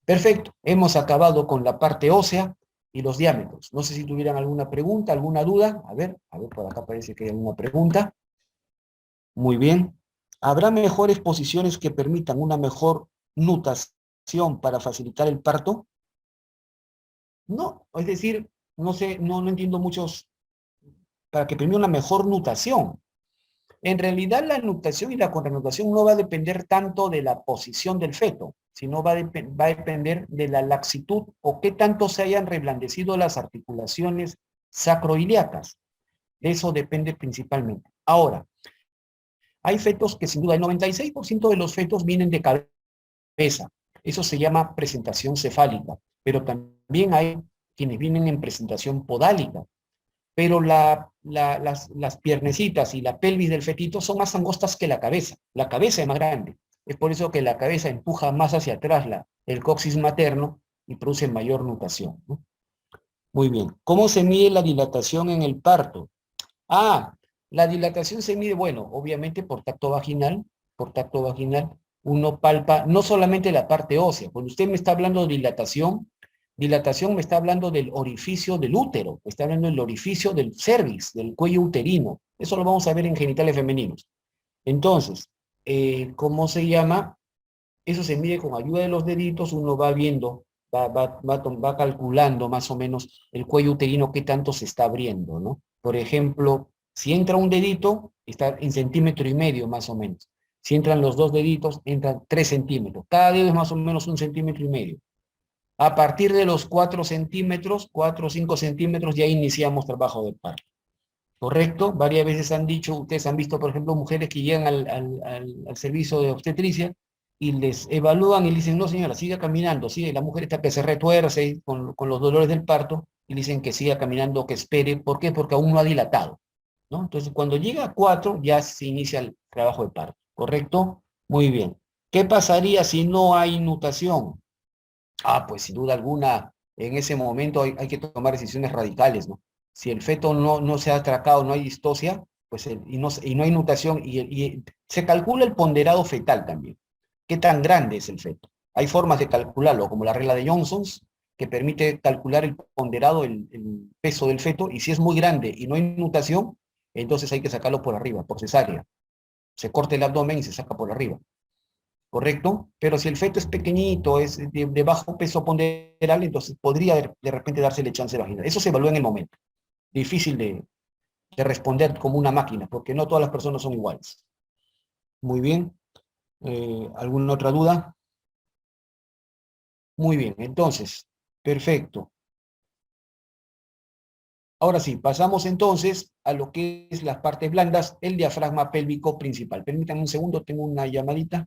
Perfecto, hemos acabado con la parte ósea y los diámetros. No sé si tuvieran alguna pregunta, alguna duda. A ver, por acá parece que hay alguna pregunta. Muy bien. ¿Habrá mejores posiciones que permitan una mejor nutación para facilitar el parto? No, es decir, no sé, no entiendo muchos, para que permita una mejor nutación. En realidad la nutación y la contranutación no va a depender tanto de la posición del feto, sino va a depender de la laxitud o qué tanto se hayan reblandecido las articulaciones sacroiliacas. De eso depende principalmente. Ahora, hay fetos que sin duda el 96% de los fetos vienen de cabeza. Eso se llama presentación cefálica, pero también hay quienes vienen en presentación podálica. Pero las piernecitas y la pelvis del fetito son más angostas que la cabeza. La cabeza es más grande. Es por eso que la cabeza empuja más hacia atrás el coxis materno y produce mayor nutación, ¿no? Muy bien. ¿Cómo se mide la dilatación en el parto? Ah, la dilatación se mide, bueno, obviamente por tacto vaginal, uno palpa no solamente la parte ósea. Cuando usted me está hablando de dilatación me está hablando del orificio del útero, me está hablando del orificio del cervix, del cuello uterino. Eso lo vamos a ver en genitales femeninos. Entonces, ¿cómo se llama? Eso se mide con ayuda de los deditos, uno va viendo, va calculando más o menos el cuello uterino qué tanto se está abriendo, ¿no? Por ejemplo, si entra un dedito, está en 1,5 cm más o menos. Si entran los dos deditos, entran 3 centímetros. Cada dedo es más o menos 1,5 cm. A partir de los 4 centímetros, 4 o 5 centímetros, ya iniciamos trabajo de parto. ¿Correcto? Varias veces han dicho, ustedes han visto, por ejemplo, mujeres que llegan al servicio de obstetricia y les evalúan y le dicen, no señora, siga caminando, sigue. La mujer está que se retuerce con los dolores del parto y le dicen que siga caminando, que espere. ¿Por qué? Porque aún no ha dilatado, ¿no? Entonces, cuando llega a 4, ya se inicia el trabajo de parto, ¿correcto? Muy bien. ¿Qué pasaría si no hay nutación? Ah, pues sin duda alguna, en ese momento hay que tomar decisiones radicales, ¿no? Si el feto no se ha atracado, no hay distocia, pues y no hay nutación, y se calcula el ponderado fetal también. ¿Qué tan grande es el feto? Hay formas de calcularlo, como la regla de Johnson, que permite calcular el ponderado, el peso del feto, y si es muy grande y no hay nutación, entonces hay que sacarlo por arriba, por cesárea. Se corta el abdomen y se saca por arriba. ¿Correcto? Pero si el feto es pequeñito, es de bajo peso ponderal, entonces podría de repente dársele chance vaginal. Eso se evalúa en el momento. Difícil de responder como una máquina, porque no todas las personas son iguales. Muy bien. ¿Alguna otra duda? Muy bien, entonces, perfecto. Ahora sí, pasamos entonces a lo que es las partes blandas, el diafragma pélvico principal. Permítanme un segundo, tengo una llamadita.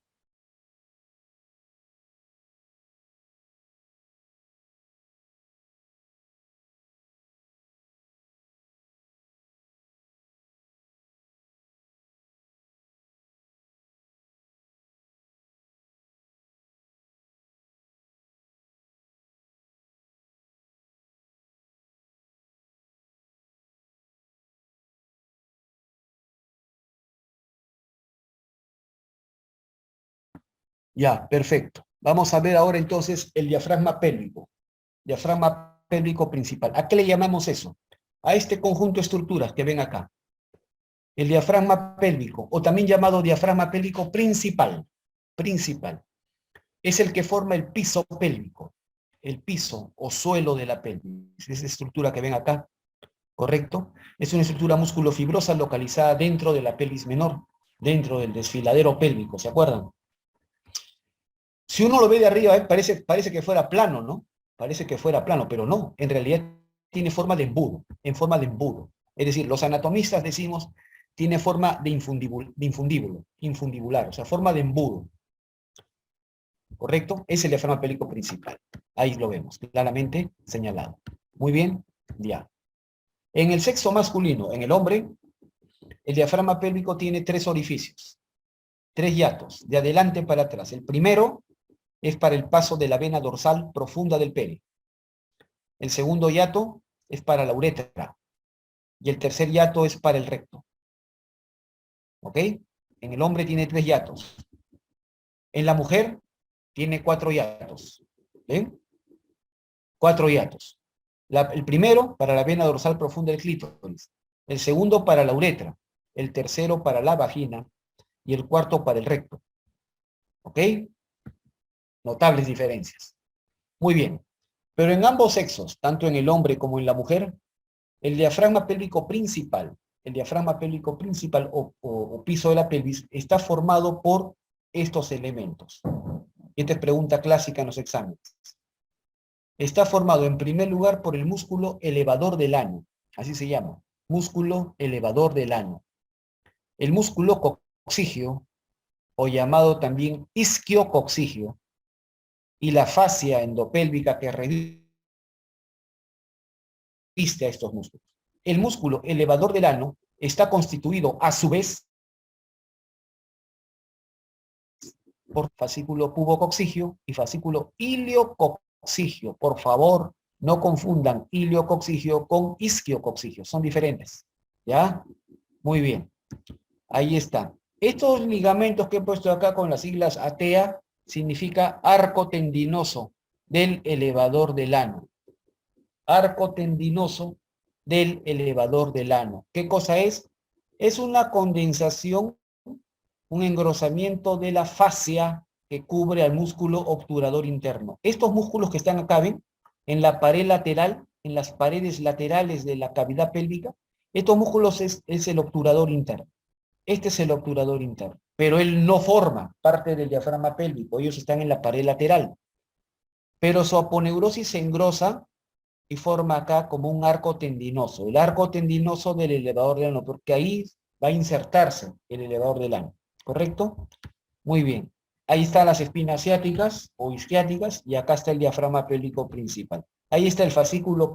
Ya, perfecto. Vamos a ver ahora entonces el diafragma pélvico. Diafragma pélvico principal. ¿A qué le llamamos eso? A este conjunto de estructuras que ven acá. El diafragma pélvico, o también llamado diafragma pélvico principal. Principal. Es el que forma el piso pélvico. El piso o suelo de la pelvis. Esa estructura que ven acá, ¿correcto? Es una estructura musculofibrosa localizada dentro de la pelvis menor, dentro del desfiladero pélvico, ¿se acuerdan? Si uno lo ve de arriba, parece que fuera plano, ¿no? Parece que fuera plano, pero no, en realidad tiene forma de embudo, en forma de embudo. Es decir, los anatomistas decimos, tiene forma de infundibular, o sea, forma de embudo, ¿correcto? Es el diafragma pélvico principal. Ahí lo vemos, claramente señalado. Muy bien, ya. En el sexo masculino, en el hombre, el diafragma pélvico tiene 3 orificios, 3 hiatos, de adelante para atrás. El primero es para el paso de la vena dorsal profunda del pene. El segundo hiato es para la uretra. Y el tercer hiato es para el recto. ¿Ok? En el hombre tiene 3 hiatos. En la mujer tiene 4 hiatos. ¿Ven? 4 hiatos. El primero para la vena dorsal profunda del clítoris, el segundo para la uretra, el tercero para la vagina y el cuarto para el recto. ¿Ok? Notables diferencias. Muy bien. Pero en ambos sexos, tanto en el hombre como en la mujer, el diafragma pélvico principal, o piso de la pelvis, está formado por estos elementos. Esta es pregunta clásica en los exámenes. Está formado en primer lugar por el músculo elevador del ano, así se llama, músculo elevador del ano. El músculo coccígeo, o llamado también isquiococcígeo, y la fascia endopélvica que reviste a estos músculos. El músculo elevador del ano está constituido a su vez por fascículo pubococcígeo y fascículo iliococcígeo. Por favor, no confundan iliococcígeo con isquiococcígeo, son diferentes. ¿Ya? Muy bien. Ahí está. Estos ligamentos que he puesto acá con las siglas ATEA significa arco tendinoso del elevador del ano. Arco tendinoso del elevador del ano. ¿Qué cosa es? Es una condensación, un engrosamiento de la fascia que cubre al músculo obturador interno. Estos músculos que están acá, ¿ven? En la pared lateral, en las paredes laterales de la cavidad pélvica, estos músculos es el obturador interno. Este es el obturador interno, pero él no forma parte del diafragma pélvico, ellos están en la pared lateral. Pero su aponeurosis se engrosa y forma acá como un arco tendinoso, el arco tendinoso del elevador del ano, porque ahí va a insertarse el elevador del ano, ¿correcto? Muy bien. Ahí están las espinas ciáticas o isquiáticas y acá está el diafragma pélvico principal. Ahí está el fascículo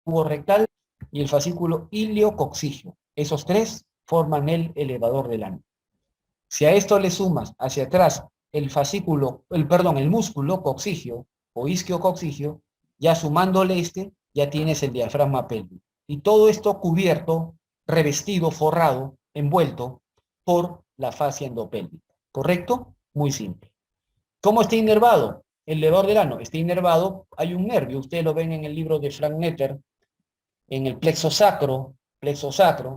puborectal y el fascículo iliococcígeo. Esos tres forman el elevador del ano. Si a esto le sumas hacia atrás el músculo coccígeo o isquiococcígeo, ya sumándole ya tienes el diafragma pélvico. Y todo esto cubierto, revestido, forrado, envuelto por la fascia endopélvica. ¿Correcto? Muy simple. ¿Cómo está inervado? El elevador del ano está inervado, hay un nervio, ustedes lo ven en el libro de Frank Netter, en el plexo sacro,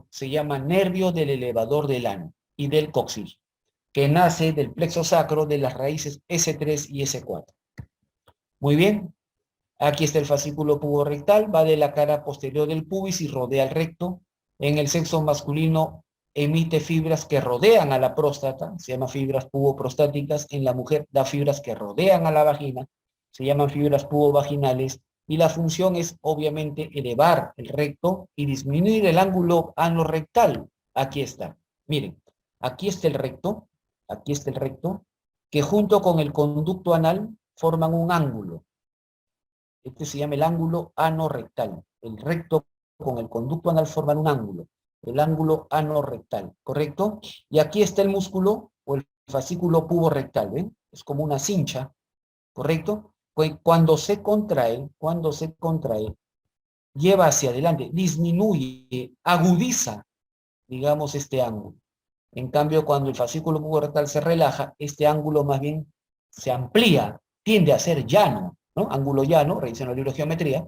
se llama nervio del elevador del ano y del coccígeo, que nace del plexo sacro de las raíces S3 y S4. Muy bien, aquí está el fascículo puborectal, va de la cara posterior del pubis y rodea el recto. En el sexo masculino emite fibras que rodean a la próstata, se llaman fibras puboprostáticas. En la mujer da fibras que rodean a la vagina, se llaman fibras pubovaginales. Y la función es obviamente elevar el recto y disminuir el ángulo anorrectal. Aquí está. Miren, aquí está el recto, que junto con el conducto anal forman un ángulo. Este se llama el ángulo anorrectal. El recto con el conducto anal forman un ángulo. El ángulo anorrectal, ¿correcto? Y aquí está el músculo o el fascículo puborectal, ¿ven? Es como una cincha, ¿correcto? Cuando se contrae, lleva hacia adelante, disminuye, agudiza, digamos, este ángulo. En cambio, cuando el fascículo puborectal se relaja, este ángulo más bien se amplía, tiende a ser llano, ¿no? Ángulo llano, revisen el libro de geometría,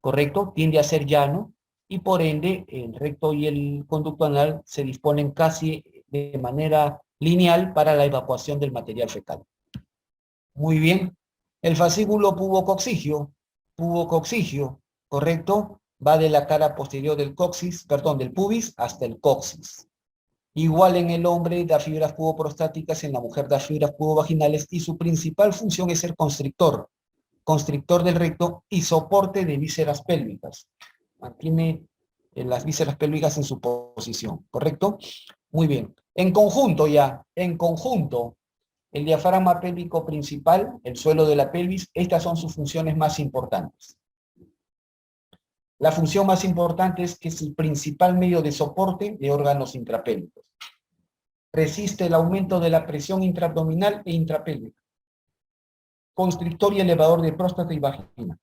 ¿correcto? Tiende a ser llano y por ende el recto y el conducto anal se disponen casi de manera lineal para la evacuación del material fecal. Muy bien. El fascículo pubococcígeo, ¿correcto? Va de la cara posterior del pubis hasta el coxis. Igual en el hombre da fibras puboprostáticas, en la mujer da fibras pubovaginales y su principal función es ser constrictor del recto y soporte de vísceras pélvicas. Mantiene las vísceras pélvicas en su posición, ¿correcto? Muy bien. En conjunto, el diafragma pélvico principal, el suelo de la pelvis, estas son sus funciones más importantes. La función más importante es que es el principal medio de soporte de órganos intrapélvicos. Resiste el aumento de la presión intraabdominal e intrapélvica. Constrictor y elevador de próstata y vagina.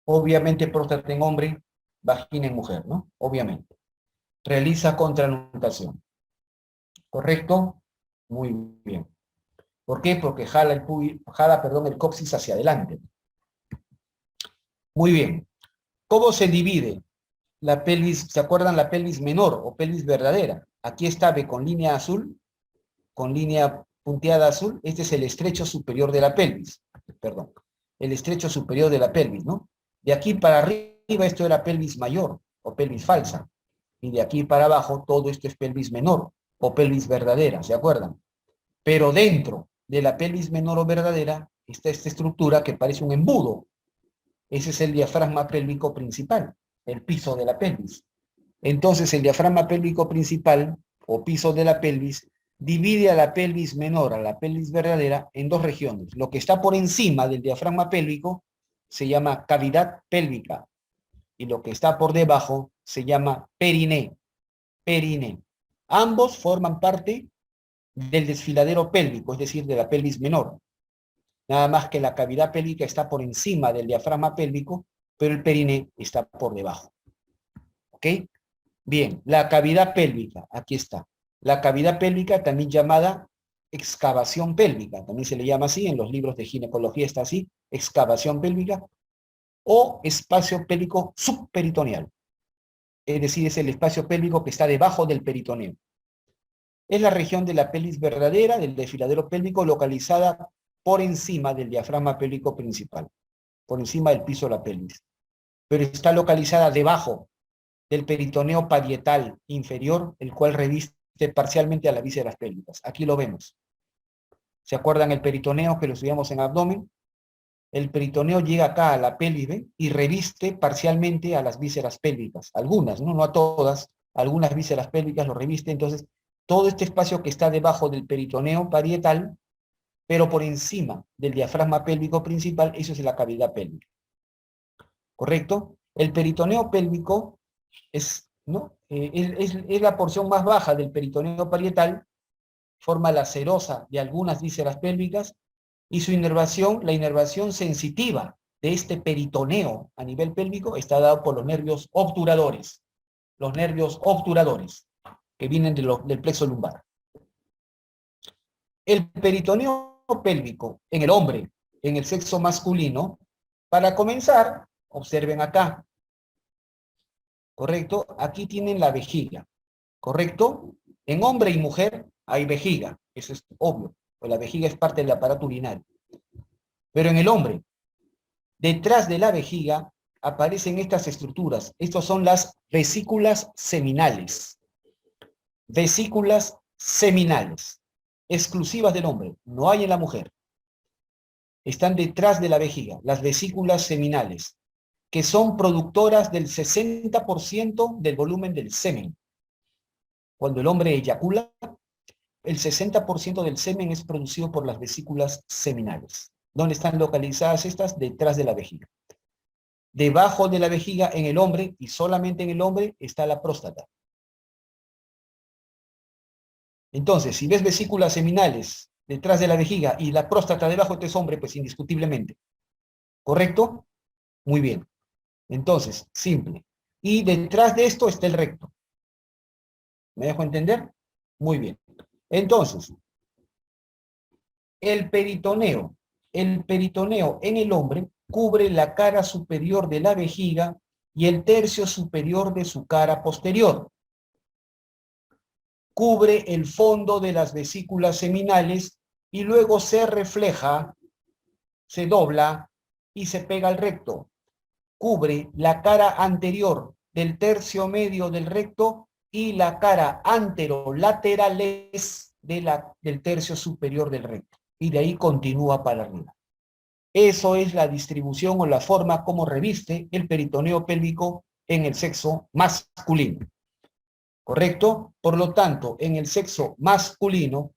Obviamente próstata en hombre, vagina en mujer, ¿no? Obviamente. Realiza contralundación. ¿Correcto? Muy bien. ¿Por qué? Porque jala el coxis hacia adelante. Muy bien. ¿Cómo se divide la pelvis? ¿Se acuerdan la pelvis menor o pelvis verdadera? Aquí está, ve, con línea azul, con línea punteada azul. Este es el estrecho superior de la pelvis. Perdón. El estrecho superior de la pelvis, ¿no? De aquí para arriba esto era pelvis mayor o pelvis falsa. Y de aquí para abajo todo esto es pelvis menor o pelvis verdadera, ¿se acuerdan? Pero dentro de la pelvis menor o verdadera está esta estructura que parece un embudo. Ese es el diafragma pélvico principal, el piso de la pelvis. Entonces el diafragma pélvico principal o piso de la pelvis divide a la pelvis menor, a la pelvis verdadera, en dos regiones. Lo que está por encima del diafragma pélvico se llama cavidad pélvica y lo que está por debajo se llama periné. Periné. Ambos forman parte del desfiladero pélvico, es decir, de la pelvis menor. Nada más que la cavidad pélvica está por encima del diafragma pélvico, pero el periné está por debajo. ¿Ok? Bien, la cavidad pélvica, aquí está. La cavidad pélvica, también llamada excavación pélvica, también se le llama así, en los libros de ginecología está así, excavación pélvica, o espacio pélvico subperitoneal. Es decir, es el espacio pélvico que está debajo del peritoneo. Es la región de la pelvis verdadera, del desfiladero pélvico, localizada por encima del diafragma pélvico principal, por encima del piso de la pelvis. Pero está localizada debajo del peritoneo parietal inferior, el cual reviste parcialmente a las vísceras pélvicas. Aquí lo vemos. ¿Se acuerdan el peritoneo que lo estudiamos en abdomen? El peritoneo llega acá a la pelvis, ¿ven? Y reviste parcialmente a las vísceras pélvicas. Algunas, ¿no? No a todas. Algunas vísceras pélvicas lo reviste. Entonces, todo este espacio que está debajo del peritoneo parietal, pero por encima del diafragma pélvico principal, eso es la cavidad pélvica. ¿Correcto? El peritoneo pélvico es, ¿no? Es la porción más baja del peritoneo parietal, forma la serosa de algunas vísceras pélvicas, y su inervación, la inervación sensitiva de este peritoneo a nivel pélvico, está dado por los nervios obturadores que vienen del plexo lumbar. El peritoneo pélvico en el hombre, en el sexo masculino, para comenzar, observen acá, ¿correcto? Aquí tienen la vejiga, ¿correcto? En hombre y mujer hay vejiga, eso es obvio, pues la vejiga es parte del aparato urinario. Pero en el hombre, detrás de la vejiga aparecen estas estructuras. Estas son las vesículas seminales. Vesículas seminales, exclusivas del hombre, no hay en la mujer. Están detrás de la vejiga, las vesículas seminales, que son productoras del 60% del volumen del semen. Cuando el hombre eyacula, el 60% del semen es producido por las vesículas seminales. ¿Dónde están localizadas estas? Detrás de la vejiga. Debajo de la vejiga en el hombre, y solamente en el hombre, está la próstata. Entonces, si ves vesículas seminales detrás de la vejiga y la próstata debajo de este hombre, pues indiscutiblemente. ¿Correcto? Muy bien. Entonces, simple. Y detrás de esto está el recto. ¿Me dejo entender? Muy bien. Entonces, el peritoneo en el hombre cubre la cara superior de la vejiga y el tercio superior de su cara posterior. Cubre el fondo de las vesículas seminales y luego se refleja, se dobla y se pega al recto. Cubre la cara anterior del tercio medio del recto y la cara anterolaterales del tercio superior del recto. Y de ahí continúa para arriba. Eso es la distribución o la forma como reviste el peritoneo pélvico en el sexo masculino. ¿Correcto? Por lo tanto, en el sexo masculino,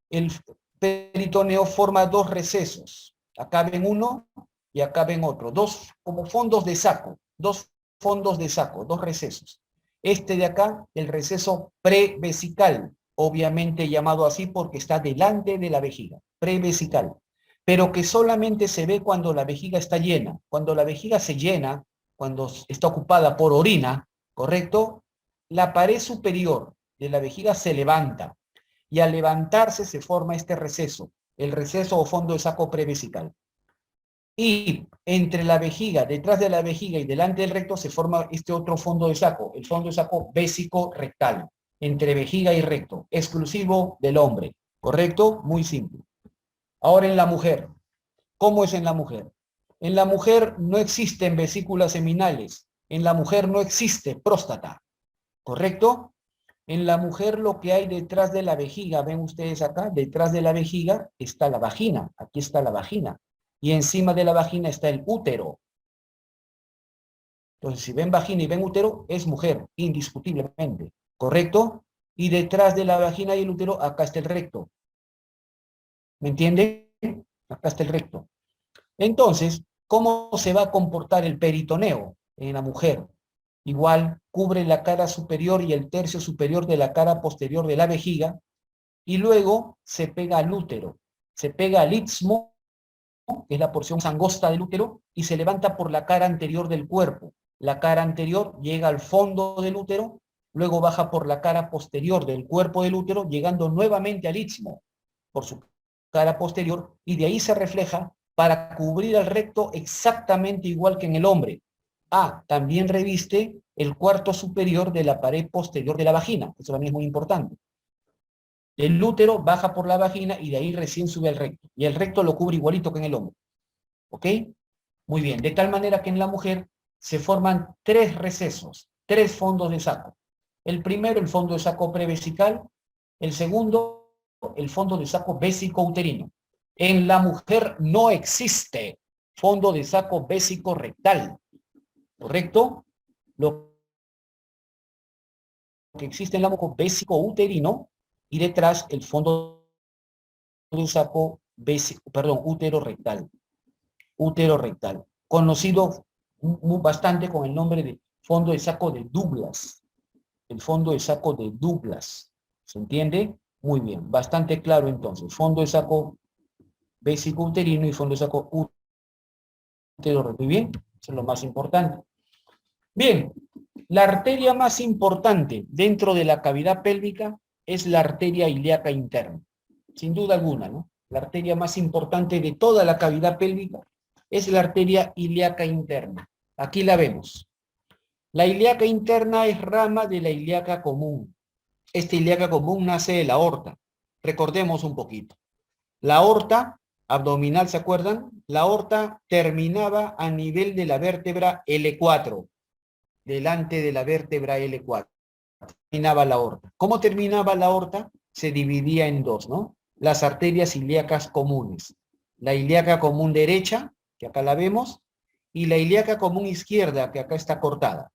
el peritoneo forma dos recesos. Acá ven uno y acá ven otro. Dos como fondos de saco. Dos fondos de saco, dos recesos. Este de acá, el receso prevesical, obviamente llamado así porque está delante de la vejiga. Prevesical. Pero que solamente se ve cuando la vejiga está llena. Cuando la vejiga se llena, cuando está ocupada por orina, ¿correcto? La pared superior de la vejiga se levanta y al levantarse se forma este receso. el receso o fondo de saco prevesical. Y entre la vejiga, detrás de la vejiga y delante del recto se forma este otro fondo de saco, el fondo de saco vésico-rectal, entre vejiga y recto, exclusivo del hombre, ¿correcto? Muy simple. Ahora en la mujer, ¿cómo es en la mujer? En la mujer no existen vesículas seminales, en la mujer no existe próstata, ¿correcto? En la mujer lo que hay detrás de la vejiga, ven ustedes acá, detrás de la vejiga está la vagina, aquí está la vagina, y encima de la vagina está el útero. Entonces, si ven vagina y ven útero, es mujer, indiscutiblemente, ¿correcto? Y detrás de la vagina y el útero, acá está el recto. ¿Me entienden? Acá está el recto. Entonces, ¿cómo se va a comportar el peritoneo en la mujer? Igual, cubre la cara superior y el tercio superior de la cara posterior de la vejiga, y luego se pega al útero, se pega al istmo, que es la porción angosta del útero, y se levanta por la cara anterior del cuerpo. La cara anterior llega al fondo del útero, luego baja por la cara posterior del cuerpo del útero, llegando nuevamente al istmo, por su cara posterior, y de ahí se refleja para cubrir el recto exactamente igual que en el hombre. También reviste el cuarto superior de la pared posterior de la vagina, eso también es muy importante. El útero baja por la vagina y de ahí recién sube al recto. Y el recto lo cubre igualito que en el hombre. ¿Ok? Muy bien. De tal manera que en la mujer se forman tres recesos, tres fondos de saco. El primero, el fondo de saco prevesical. El segundo, el fondo de saco vésico-uterino. En la mujer no existe fondo de saco vésico-rectal. ¿Correcto? Lo que existe en la mujer vésico-uterino y detrás el fondo de saco útero rectal. Útero rectal. Conocido bastante con el nombre de fondo de saco de Douglas. El fondo de saco de Douglas. ¿Se entiende? Muy bien. Bastante claro entonces. Fondo de saco vésico uterino y fondo de saco útero rectal. Muy bien. Eso es lo más importante. Bien. La arteria más importante dentro de la cavidad pélvica es la arteria ilíaca interna. Sin duda alguna, ¿no? La arteria más importante de toda la cavidad pélvica es la arteria ilíaca interna. Aquí la vemos. La ilíaca interna es rama de la ilíaca común. Esta ilíaca común nace de la aorta. Recordemos un poquito. La aorta abdominal, ¿se acuerdan? La aorta terminaba a nivel de la vértebra L4, delante de la vértebra L4. Terminaba la aorta. ¿Cómo terminaba la aorta? Se dividía en dos, ¿no? Las arterias ilíacas comunes. La ilíaca común derecha, que acá la vemos, y la ilíaca común izquierda, que acá está cortada.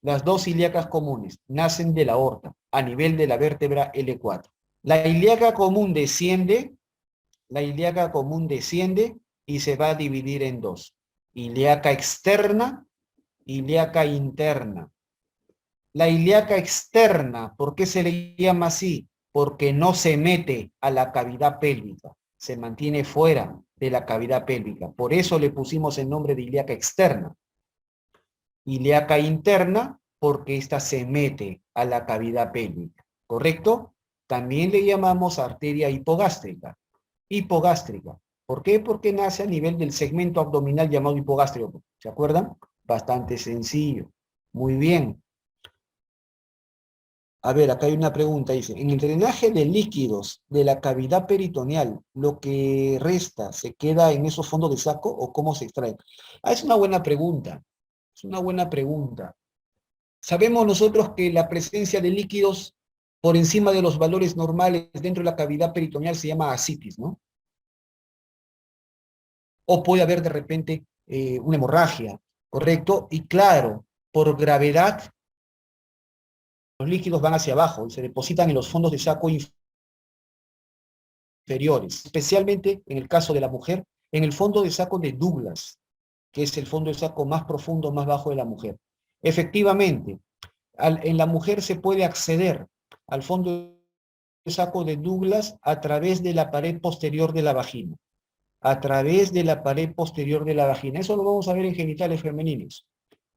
Las dos ilíacas comunes nacen de la aorta, a nivel de la vértebra L4. La ilíaca común desciende y se va a dividir en dos. Ilíaca externa, ilíaca interna. La ilíaca externa, ¿por qué se le llama así? Porque no se mete a la cavidad pélvica, se mantiene fuera de la cavidad pélvica. Por eso le pusimos el nombre de ilíaca externa. Ilíaca interna, porque ésta se mete a la cavidad pélvica, ¿correcto? También le llamamos arteria hipogástrica. Hipogástrica. ¿Por qué? Porque nace a nivel del segmento abdominal llamado hipogástrico. ¿Se acuerdan? Bastante sencillo. Muy bien. A ver, acá hay una pregunta, dice, en el drenaje de líquidos de la cavidad peritoneal, ¿lo que resta se queda en esos fondos de saco o cómo se extrae? Es una buena pregunta, es una buena pregunta. Sabemos nosotros que la presencia de líquidos por encima de los valores normales dentro de la cavidad peritoneal se llama ascitis, ¿no? O puede haber de repente una hemorragia, ¿correcto? Y claro, por gravedad, los líquidos van hacia abajo y se depositan en los fondos de saco inferiores, especialmente en el caso de la mujer, en el fondo de saco de Douglas, que es el fondo de saco más profundo, más bajo de la mujer. Efectivamente, en la mujer se puede acceder al fondo de saco de Douglas a través de la pared posterior de la vagina. A través de la pared posterior de la vagina. Eso lo vamos a ver en genitales femeninos.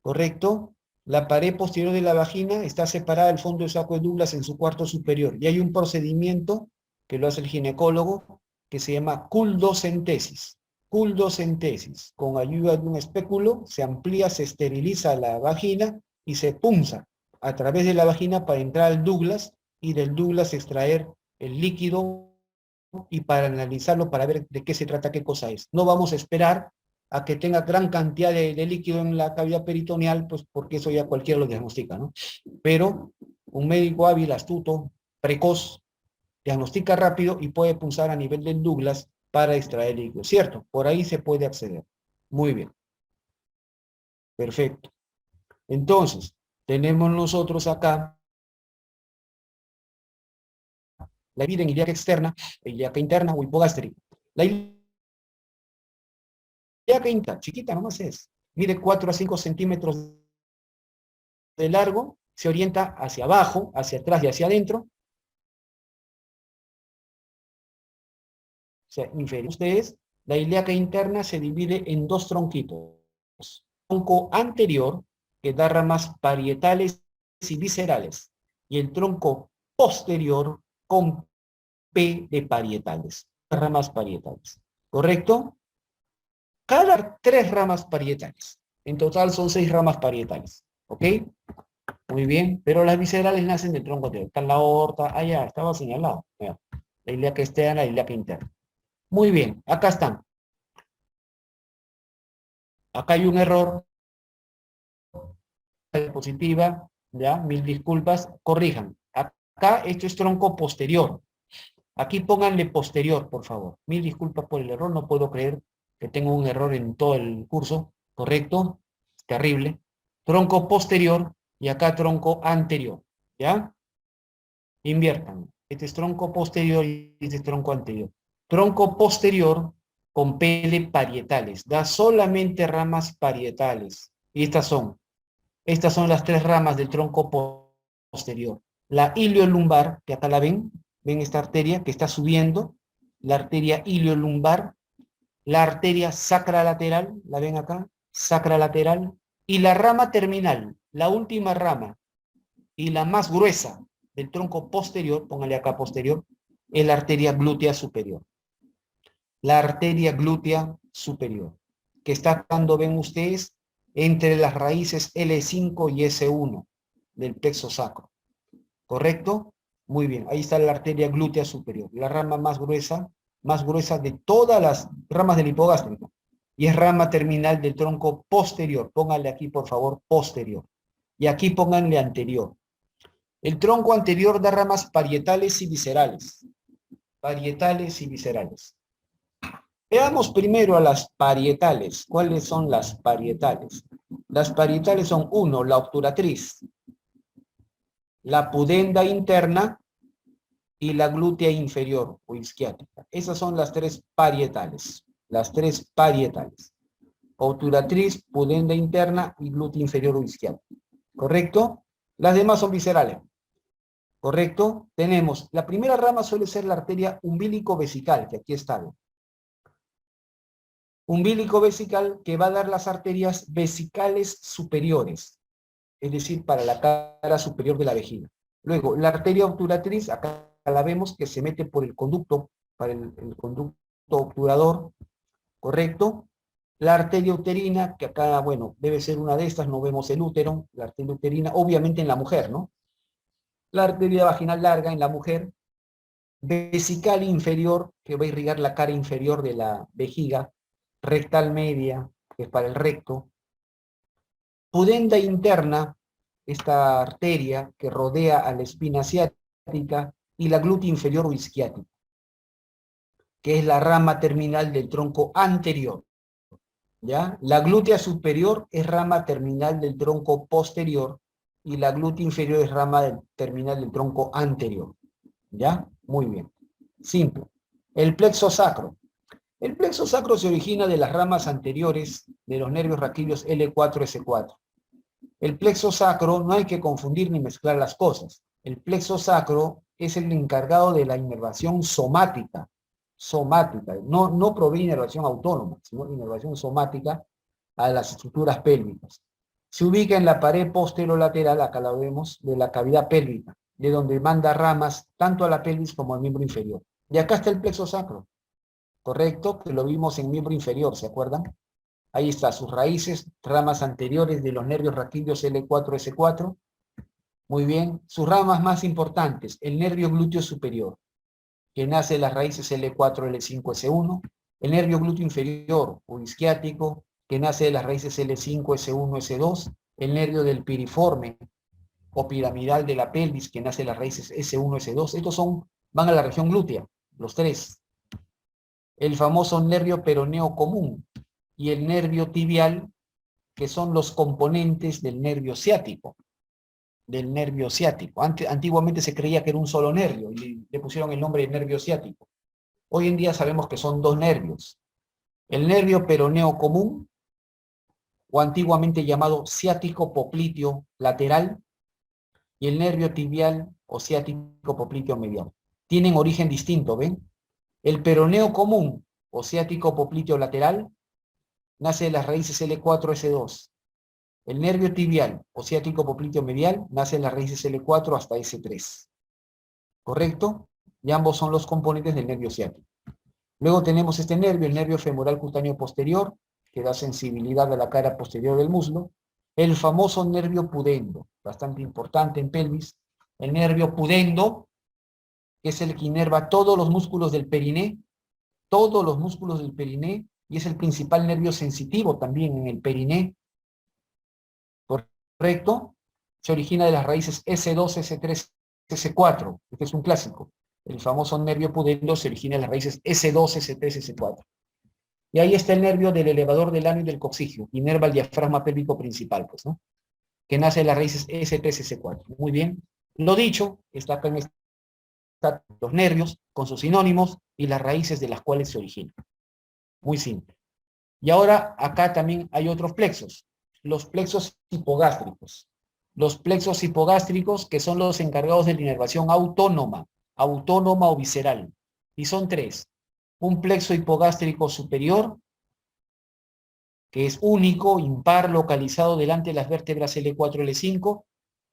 ¿Correcto? La pared posterior de la vagina está separada del fondo de saco de Douglas en su cuarto superior. Y hay un procedimiento que lo hace el ginecólogo, que se llama culdocentesis. Culdocentesis. Con ayuda de un espéculo se amplía, se esteriliza la vagina y se punza a través de la vagina para entrar al Douglas y del Douglas extraer el líquido y para analizarlo, para ver de qué se trata, qué cosa es. No vamos a esperar a que tenga gran cantidad de líquido en la cavidad peritoneal, pues porque eso ya cualquiera lo diagnostica, ¿no? Pero un médico hábil, astuto, precoz, diagnostica rápido y puede punzar a nivel del Douglas para extraer líquido, ¿cierto? Por ahí se puede acceder. Muy bien. Perfecto. Entonces, tenemos nosotros acá la vida en ilíaca externa, ilíaca interna o hipogástrica. La ilíaca interna, chiquita nomás es, mide 4 a 5 centímetros de largo, se orienta hacia abajo, hacia atrás y hacia adentro. O sea, inferior. Ustedes, la ilíaca interna se divide en dos tronquitos. Tronco anterior, que da ramas parietales y viscerales, y el tronco posterior con P de parietales, ramas parietales. ¿Correcto? Cada 3 ramas parietales. En total son 6 ramas parietales. ¿Ok? Muy bien, pero las viscerales nacen del tronco anterior. Está en la aorta, allá, estaba señalado. Mira, la ilíaca externa, la ilíaca interna. Muy bien, acá están. Acá hay un error, diapositiva, ya, mil disculpas, corrijan. Acá esto es tronco posterior. Aquí pónganle posterior, por favor. Mil disculpas por el error, no puedo creer que tengo un error en todo el curso, ¿correcto? Es terrible. Tronco posterior y acá tronco anterior, ¿ya? Inviertan. Este es tronco posterior y este es tronco anterior. Tronco posterior con pele parietales, da solamente ramas parietales. Y estas son las 3 ramas del tronco posterior. La iliolumbar, que acá la ven esta arteria que está subiendo, la arteria iliolumbar, la arteria sacralateral, la ven acá, sacralateral, y la rama terminal, la última rama, y la más gruesa del tronco posterior, póngale acá posterior, es la arteria glútea superior. La arteria glútea superior, que está cuando ven ustedes entre las raíces L5 y S1 del plexo sacro. ¿Correcto? Muy bien, ahí está la arteria glútea superior, la rama más gruesa de todas las ramas del hipogástrico. Y es rama terminal del tronco posterior. Pónganle aquí, por favor, posterior. Y aquí pónganle anterior. El tronco anterior da ramas parietales y viscerales. Parietales y viscerales. Veamos primero a las parietales. ¿Cuáles son las parietales? Las parietales son, 1, la obturatriz, la pudenda interna y la glútea inferior o isquiática. Esas son las 3 parietales. Las 3 parietales. Obturatriz, pudenda interna y glútea inferior o isquiática. ¿Correcto? Las demás son viscerales. ¿Correcto? Tenemos, la primera rama suele ser la arteria umbilico-vesical, que aquí está. Umbilico-vesical que va a dar las arterias vesicales superiores, es decir, para la cara superior de la vejiga. Luego, la arteria obturatriz, acá la vemos que se mete por el conducto, para el conducto obturador, ¿correcto? La arteria uterina, que acá, bueno, debe ser una de estas, no vemos el útero, la arteria uterina, obviamente en la mujer, ¿no? La arteria vaginal larga en la mujer, vesical inferior, que va a irrigar la cara inferior de la vejiga, rectal media, que es para el recto, pudenda interna, esta arteria que rodea a la espina ciática, y la glútea inferior o isquiática, que es la rama terminal del tronco anterior. ¿Ya? La glútea superior es rama terminal del tronco posterior y la glútea inferior es rama terminal del tronco anterior. ¿Ya? Muy bien. Simple. El plexo sacro. El plexo sacro se origina de las ramas anteriores de los nervios raquídeos L4, S4. El plexo sacro no hay que confundir ni mezclar las cosas. El plexo sacro es el encargado de la inervación somática. Somática. No provee inervación autónoma, sino inervación somática a las estructuras pélvicas. Se ubica en la pared posterolateral, acá la vemos, de la cavidad pélvica, de donde manda ramas tanto a la pelvis como al miembro inferior. Y acá está el plexo sacro. ¿correcto? Que lo vimos en miembro inferior, ¿se acuerdan? Ahí está, sus raíces, ramas anteriores de los nervios raquídeos L4, S4. Muy bien. Sus ramas más importantes, el nervio glúteo superior, que nace de las raíces L4, L5, S1. El nervio glúteo inferior o isquiático, que nace de las raíces L5, S1, S2. El nervio del piriforme o piramidal de la pelvis, que nace de las raíces S1, S2. Estos van a la región glútea, los tres. El famoso nervio peroneo común y el nervio tibial, que son los componentes del nervio ciático. Antiguamente se creía que era un solo nervio y le pusieron el nombre de nervio ciático. Hoy en día sabemos que son dos nervios. El nervio peroneo común, o antiguamente llamado ciático popliteo lateral, y el nervio tibial o ciático popliteo medial. Tienen origen distinto, ¿ven? El peroneo común o ciático popliteo lateral nace de las raíces L4, S2. El nervio tibial o ciático popliteo medial nace en las raíces L4 hasta S3. ¿Correcto? Y ambos son los componentes del nervio ciático. Luego tenemos este nervio, el nervio femoral cutáneo posterior, que da sensibilidad a la cara posterior del muslo. El famoso nervio pudendo, bastante importante en pelvis. El nervio pudendo, que es el que inerva todos los músculos del periné, y es el principal nervio sensitivo también en el periné. ¿Correcto? Se origina de las raíces S2, S3, S4. Este es un clásico. El famoso nervio pudendo se origina de las raíces S2, S3, S4. Y ahí está el nervio del elevador del ano y del coxigio. Inerva el diafragma pélvico principal, pues, ¿no? Que nace de las raíces S3, S4. Muy bien. Lo dicho, está acá en los nervios con sus sinónimos y las raíces de las cuales se originan. Muy simple. Y ahora acá también hay otros plexos. Los plexos hipogástricos. Los plexos hipogástricos, que son los encargados de la inervación autónoma o visceral. Y son tres. Un plexo hipogástrico superior, que es único, impar, localizado delante de las vértebras L4, L5,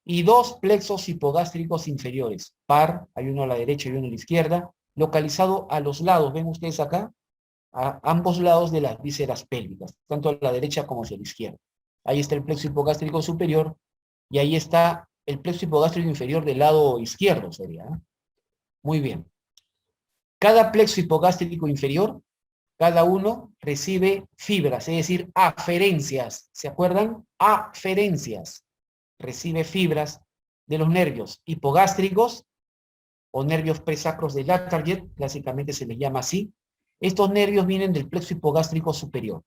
y dos plexos hipogástricos inferiores, par, hay uno a la derecha y uno a la izquierda, localizado a los lados, ven ustedes acá, a ambos lados de las vísceras pélvicas, tanto a la derecha como hacia la izquierda. Ahí está el plexo hipogástrico superior, y ahí está el plexo hipogástrico inferior del lado izquierdo, sería, ¿eh? Muy bien. Cada plexo hipogástrico inferior, cada uno recibe fibras, es decir, aferencias. ¿Se acuerdan? Aferencias. Recibe fibras de los nervios hipogástricos o nervios presacros del Latarjet, clásicamente se les llama así. Estos nervios vienen del plexo hipogástrico superior.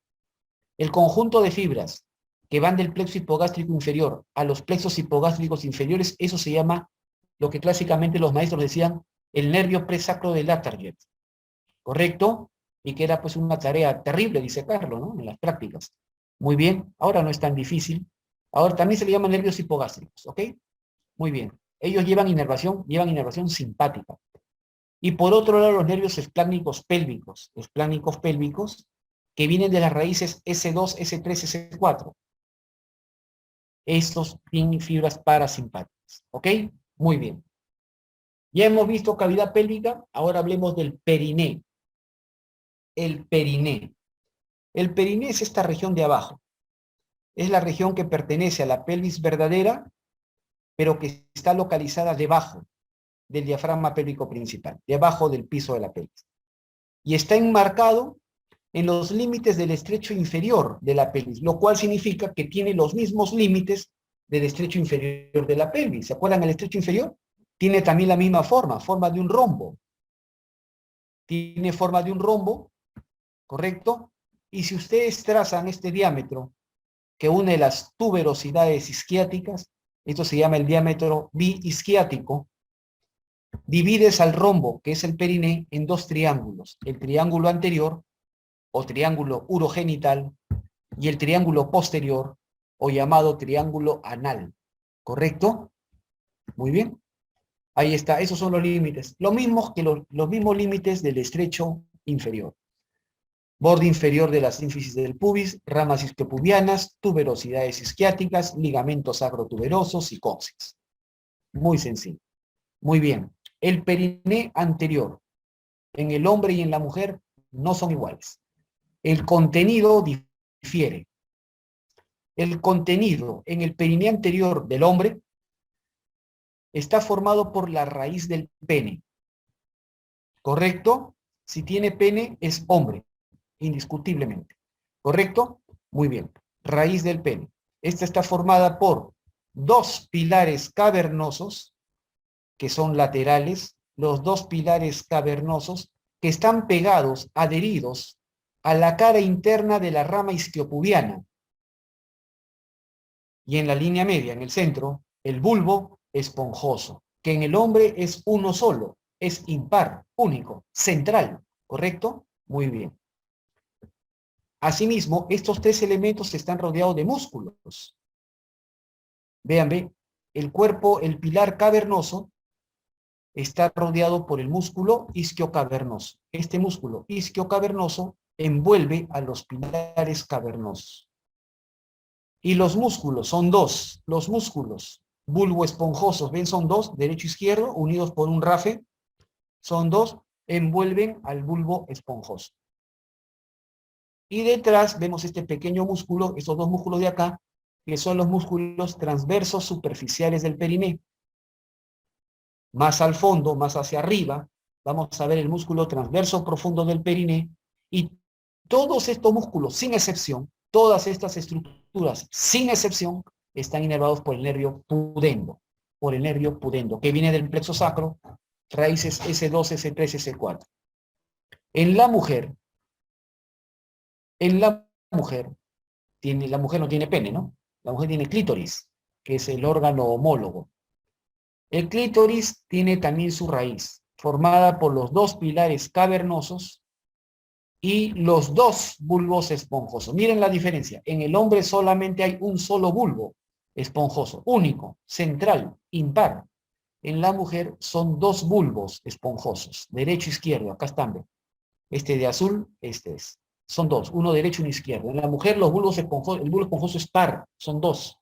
El conjunto de fibras que van del plexo hipogástrico inferior a los plexos hipogástricos inferiores, eso se llama lo que clásicamente los maestros decían el nervio presacro del Latarjet. ¿Correcto? Y que era pues una tarea terrible disecarlo, ¿no? En las prácticas. Muy bien, ahora no es tan difícil. Ahora también se le llaman nervios hipogástricos, ¿ok? Muy bien. Ellos llevan inervación simpática. Y por otro lado los nervios esplánicos pélvicos, que vienen de las raíces S2, S3, S4. Estos tienen fibras parasimpáticas, ¿ok? Muy bien. Ya hemos visto cavidad pélvica, ahora hablemos del periné. El periné. El periné es esta región de abajo. Es la región que pertenece a la pelvis verdadera, pero que está localizada debajo del diafragma pélvico principal, debajo del piso de la pelvis. Y está enmarcado en los límites del estrecho inferior de la pelvis, lo cual significa que tiene los mismos límites del estrecho inferior de la pelvis. ¿Se acuerdan el estrecho inferior? Tiene también la misma forma de un rombo. Tiene forma de un rombo, ¿correcto? Y si ustedes trazan este diámetro que une las tuberosidades isquiáticas, esto se llama el diámetro biisquiático, divides al rombo, que es el periné, en dos triángulos, el triángulo anterior, o triángulo urogenital, y el triángulo posterior, o llamado triángulo anal, ¿correcto? Muy bien. Ahí está, esos son los límites. Lo mismo que los mismos límites del estrecho inferior. Borde inferior de la sínfisis del pubis, ramas isquiopubianas, tuberosidades isquiáticas, ligamentos sacrotuberosos y coxis. Muy sencillo. Muy bien. El periné anterior, en el hombre y en la mujer, no son iguales. El contenido difiere. El contenido en el perineo anterior del hombre está formado por la raíz del pene. ¿Correcto? Si tiene pene, es hombre, indiscutiblemente. ¿Correcto? Muy bien. Raíz del pene. Esta está formada por dos pilares cavernosos, que son laterales, los dos pilares cavernosos, que están pegados, adheridos a la cara interna de la rama isquiopubiana. Y en la línea media, en el centro, el bulbo esponjoso, que en el hombre es uno solo, es impar, único, central, ¿correcto? Muy bien. Asimismo, estos tres elementos están rodeados de músculos. Vean, el cuerpo, el pilar cavernoso, está rodeado por el músculo isquiocavernoso. Este músculo isquiocavernoso envuelve a los pilares cavernosos. Y los músculos son dos. Los músculos bulboesponjosos, ven, son dos, derecho e izquierdo, unidos por un rafe. Son dos, envuelven al bulbo esponjoso. Y detrás vemos este pequeño músculo, estos dos músculos de acá, que son los músculos transversos superficiales del periné. Más al fondo, más hacia arriba, vamos a ver el músculo transverso profundo del periné, y todos estos músculos, sin excepción, todas estas estructuras, sin excepción, están inervados por el nervio pudendo, que viene del plexo sacro, raíces S2, S3, S4. En la mujer, la mujer no tiene pene, ¿no? La mujer tiene clítoris, que es el órgano homólogo. El clítoris tiene también su raíz, formada por los dos pilares cavernosos y los dos bulbos esponjosos. Miren la diferencia. En el hombre solamente hay un solo bulbo esponjoso, único, central, impar. En la mujer son dos bulbos esponjosos, derecho e izquierdo. Acá están. Este de azul, este es. Son dos, uno derecho y uno izquierdo. En la mujer los bulbos esponjosos, el bulbo esponjoso es par, son dos.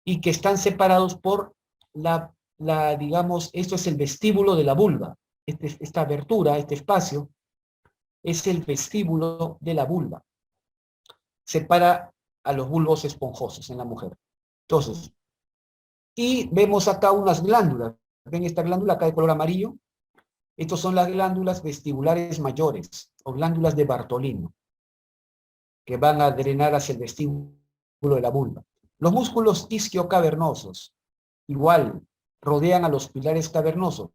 Y que están separados por digamos, esto es el vestíbulo de la vulva. Esta abertura, este espacio, es el vestíbulo de la vulva. Separa a los bulbos esponjosos en la mujer. Entonces, y vemos acá unas glándulas. ¿Ven esta glándula acá de color amarillo? Estas son las glándulas vestibulares mayores, o glándulas de Bartolino, que van a drenar hacia el vestíbulo de la vulva. Los músculos isquiocavernosos, igual, rodean a los pilares cavernosos.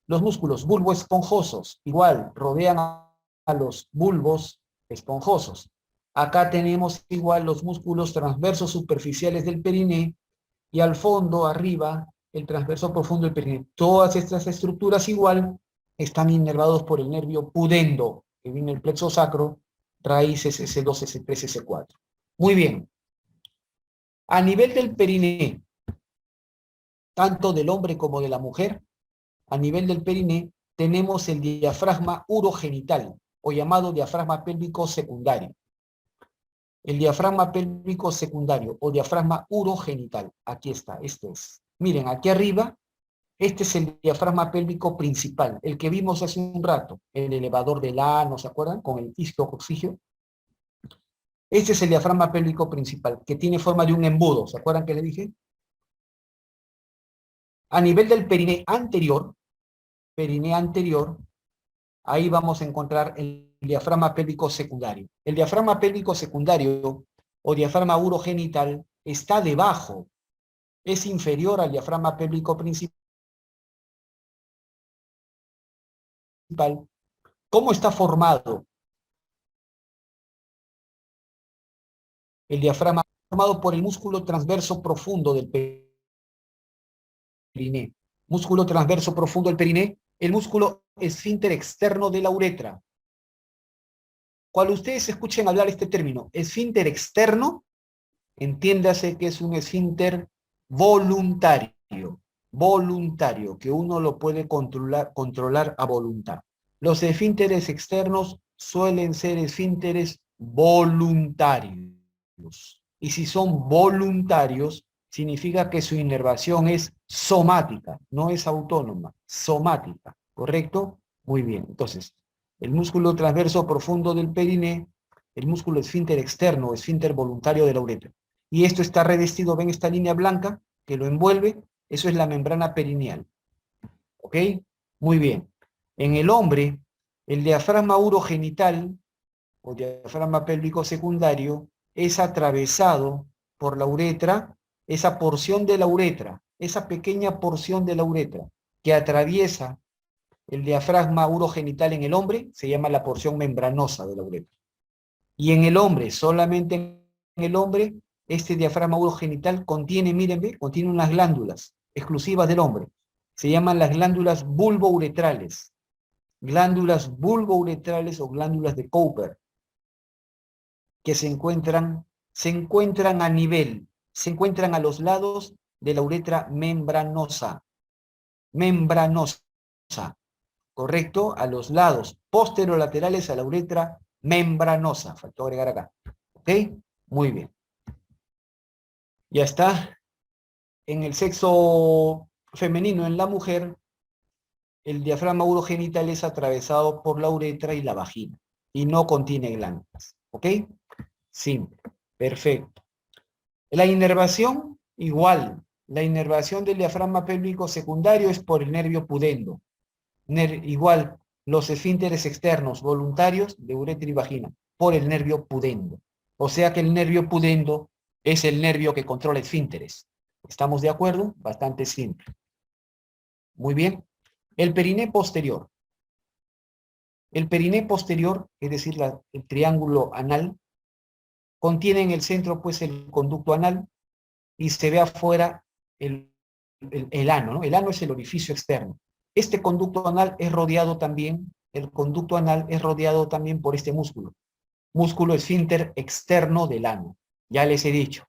Los músculos bulboesponjosos, igual, rodean a los bulbos esponjosos. Acá tenemos igual los músculos transversos superficiales del periné, y al fondo, arriba, el transverso profundo del periné. Todas estas estructuras igual están inervados por el nervio pudendo, que viene del plexo sacro, raíces S2, S3, S4. Muy bien. A nivel del periné, tanto del hombre como de la mujer, a nivel del periné, tenemos el diafragma urogenital, o llamado diafragma pélvico secundario. El diafragma pélvico secundario, o diafragma urogenital, aquí está, este es. Miren, aquí arriba, este es el diafragma pélvico principal, el que vimos hace un rato, el elevador del ano, ¿se acuerdan? Con el isquiococcigio. Este es el diafragma pélvico principal, que tiene forma de un embudo, ¿se acuerdan que le dije? A nivel del periné anterior, ahí vamos a encontrar el diafragma pélvico secundario. El diafragma pélvico secundario, o diafragma urogenital, está debajo, es inferior al diafragma pélvico principal. ¿Cómo está formado? El diafragma formado por el músculo transverso profundo del periné. Músculo transverso profundo del periné, el músculo esfínter externo de la uretra. Cuando ustedes escuchen hablar este término, esfínter externo, entiéndase que es un esfínter voluntario, que uno lo puede controlar a voluntad. Los esfínteres externos suelen ser esfínteres voluntarios. Y si son voluntarios, significa que su inervación es somática, no es autónoma, somática, ¿correcto? Muy bien, entonces, el músculo transverso profundo del periné, el músculo esfínter externo o esfínter voluntario de la uretra. Y esto está revestido, ven esta línea blanca que lo envuelve, eso es la membrana perineal. ¿Ok? Muy bien. En el hombre, el diafragma urogenital o diafragma pélvico secundario es atravesado por la uretra, esa porción de la uretra, esa pequeña porción de la uretra que atraviesa el diafragma urogenital en el hombre, se llama la porción membranosa de la uretra. Y en el hombre, solamente en el hombre, este diafragma urogenital contiene, miren, contiene unas glándulas exclusivas del hombre. Se llaman las glándulas bulbouretrales. Glándulas bulbouretrales o glándulas de Cooper, que se encuentran a nivel, se encuentran a los lados de la uretra membranosa. Membranosa, ¿correcto? A los lados posterolaterales a la uretra membranosa. Faltó agregar acá. ¿Ok? Muy bien. Ya está. En el sexo femenino, en la mujer, el diafragma urogenital es atravesado por la uretra y la vagina y no contiene glándulas. ¿Ok? Simple. Perfecto. La inervación, igual. La inervación del diafragma pélvico secundario es por el nervio pudendo. Igual, los esfínteres externos voluntarios de uretra y vagina, por el nervio pudendo. O sea que el nervio pudendo es el nervio que controla esfínteres. ¿Estamos de acuerdo? Bastante simple. Muy bien. El periné posterior. El periné posterior, es decir, el triángulo anal, contiene en el centro pues el conducto anal y se ve afuera el ano, ¿no? El ano es el orificio externo. Este conducto anal es rodeado también, el conducto anal es rodeado también por este músculo esfínter externo del ano. Ya les he dicho,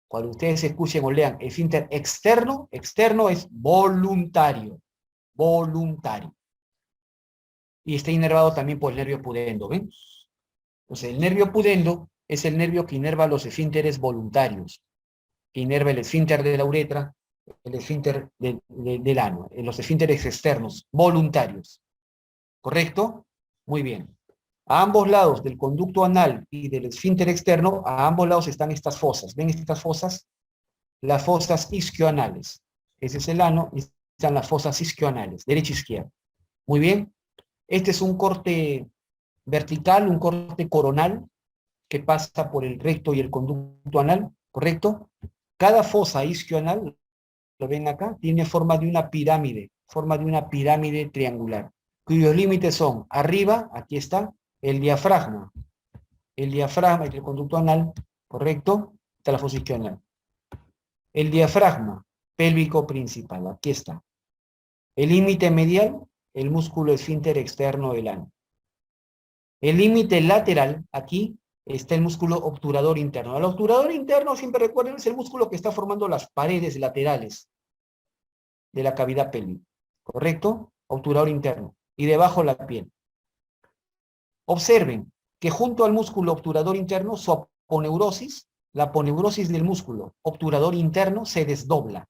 cuando ustedes escuchen o lean esfínter externo, externo es voluntario, voluntario. Y está inervado también por el nervio pudendo, ¿ven? Entonces, el nervio pudendo es el nervio que inerva los esfínteres voluntarios, que inerva el esfínter de la uretra, el esfínter del ano, los esfínteres externos, voluntarios. ¿Correcto? Muy bien. A ambos lados del conducto anal y del esfínter externo, a ambos lados están estas fosas. ¿Ven estas fosas? Las fosas isquioanales. Ese es el ano y están las fosas isquioanales, derecha e izquierda. Muy bien. Este es un corte vertical, un corte coronal que pasa por el recto y el conducto anal, ¿correcto? Cada fosa isquioanal, lo ven acá, tiene forma de una pirámide triangular, cuyos límites son arriba, aquí está, el diafragma y el conducto anal, ¿correcto? Está la fosa isquioanal. El diafragma pélvico principal, aquí está. El límite medial, el músculo esfínter externo del ano. El límite lateral, aquí, está el músculo obturador interno. El obturador interno, siempre recuerden, es el músculo que está formando las paredes laterales de la cavidad pélvica. ¿Correcto? Obturador interno. Y debajo la piel. Observen que junto al músculo obturador interno, su aponeurosis, la aponeurosis del músculo obturador interno, se desdobla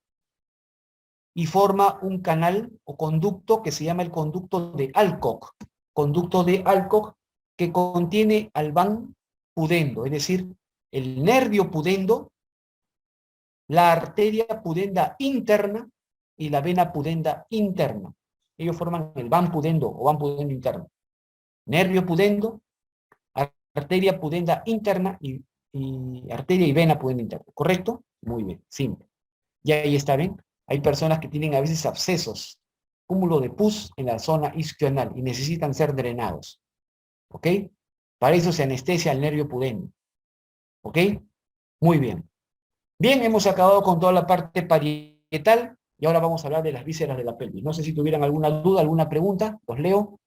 y forma un canal o conducto que se llama el conducto de Alcock. Conducto de Alcock que contiene al van pudendo, es decir, el nervio pudendo, la arteria pudenda interna y la vena pudenda interna. Ellos forman el van pudendo o van pudendo interno. Nervio pudendo, arteria pudenda interna y arteria y vena pudenda interna. ¿Correcto? Muy bien, simple. Y ahí está, ¿ven? Hay personas que tienen a veces abscesos, cúmulo de pus en la zona isquioanal y necesitan ser drenados. ¿Ok? Para eso se anestesia el nervio pudendo. ¿Ok? Muy bien. Bien, hemos acabado con toda la parte parietal y ahora vamos a hablar de las vísceras de la pelvis. No sé si tuvieran alguna duda, alguna pregunta. Los leo.